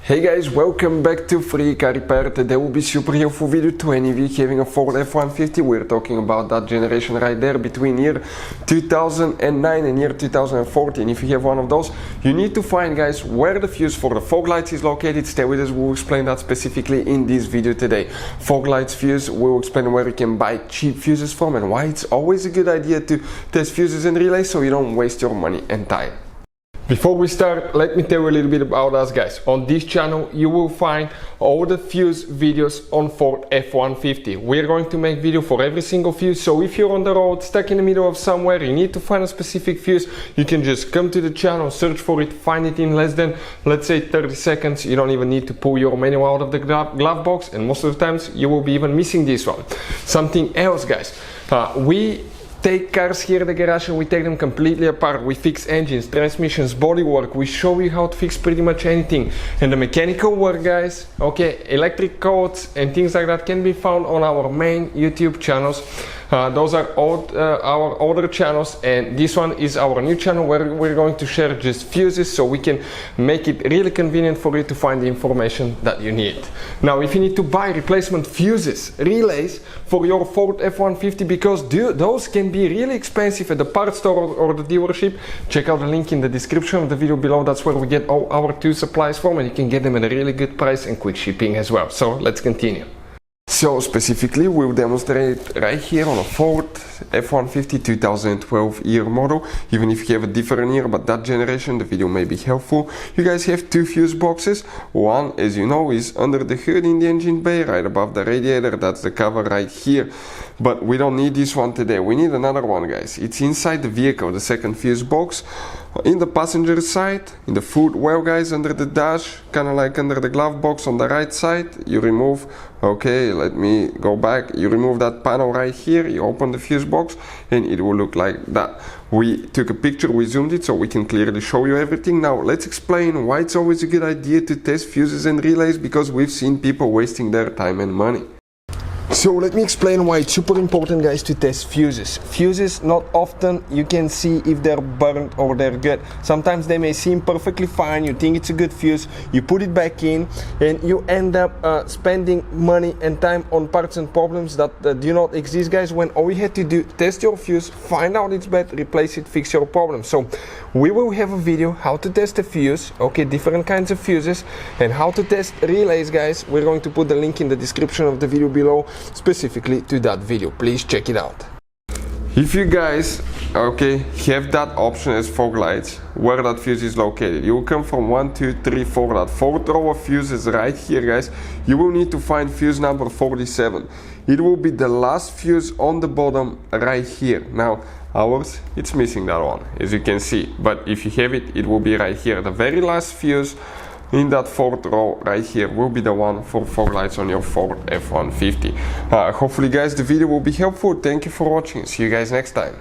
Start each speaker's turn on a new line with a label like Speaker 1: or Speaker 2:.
Speaker 1: Hey guys, welcome back to Free Car Repair. Today will be super helpful video to any of you having a Ford F-150. We're talking about that generation right there between year 2009 and year 2014. If you have one of those, you need to find, guys, where the fuse for the fog lights is located. Stay with us, we'll explain that specifically in this video today. Fog lights fuse, we'll explain where you can buy cheap fuses from and why it's always a good idea to test fuses and relays so you don't waste your money and time. Before we start, let me tell you a little bit about us, guys. On this channel you will find all the fuse videos on Ford F-150. We're going to make video for every single fuse, so if you're on the road, stuck in the middle of somewhere, you need to find a specific fuse, you can just come to the channel, search for it, find it in less than, let's say, 30 seconds. You don't even need to pull your manual out of the glove box, and most of the times you will be even missing this one. Something else, guys, we take cars here at the garage and we take them completely apart. We fix engines, transmissions, bodywork. We show you how to fix pretty much anything. And the mechanical work, guys, okay, electric codes and things like that can be found on our main YouTube channels. Those are our older channels, and this one is our new channel where we're going to share just fuses so we can make it really convenient for you to find the information that you need. Now, if you need to buy replacement fuses, relays for your Ford F-150, because those can be really expensive at the parts store or the dealership, check out the link in the description of the video below. That's where we get all our two supplies from, and you can get them at a really good price and quick shipping as well. So let's continue. So specifically we'll demonstrate right here on a Ford F-150 2012 year model. Even if you have a different year but that generation, the video may be helpful. You guys have two fuse boxes. One, as you know, is under the hood in the engine bay, right above the radiator. That's the cover right here. But we don't need this one today. We need another one, guys. It's inside the vehicle, the second fuse box. In the passenger side, in the footwell, guys, under the dash, kind of like under the glove box on the right side, you remove, okay, let me go back, you remove that panel right here, you open the fuse box, and it will look like that. We took a picture, we zoomed it so we can clearly show you everything. Now let's explain why it's always a good idea to test fuses and relays, because we've seen people wasting their time and money. So let me explain why it's super important, guys, to test fuses. Fuses, not often you can see if they're burnt or they're good. Sometimes they may seem perfectly fine, you think it's a good fuse, you put it back in, and you end up spending money and time on parts and problems that do not exist, guys, when all you had to do, test your fuse, find out it's bad, replace it, fix your problem. So we will have a video how to test a fuse, okay, different kinds of fuses, and how to test relays, guys. We're going to put the link in the description of the video below, specifically to that video. Please check it out. If you guys, okay, have that option as fog lights, where that fuse is located, you will come from 1, 2, 3, 4, that fourth row of fuses right here, guys. You will need to find fuse number 47. It will be the last fuse on the bottom right here. Now ours, it's missing that one, as you can see, but if you have it, it will be right here. The very last fuse in that fourth row right here will be the one for fog lights on your Ford F-150. Hopefully, guys, the video will be helpful. Thank you for watching. See you guys next time.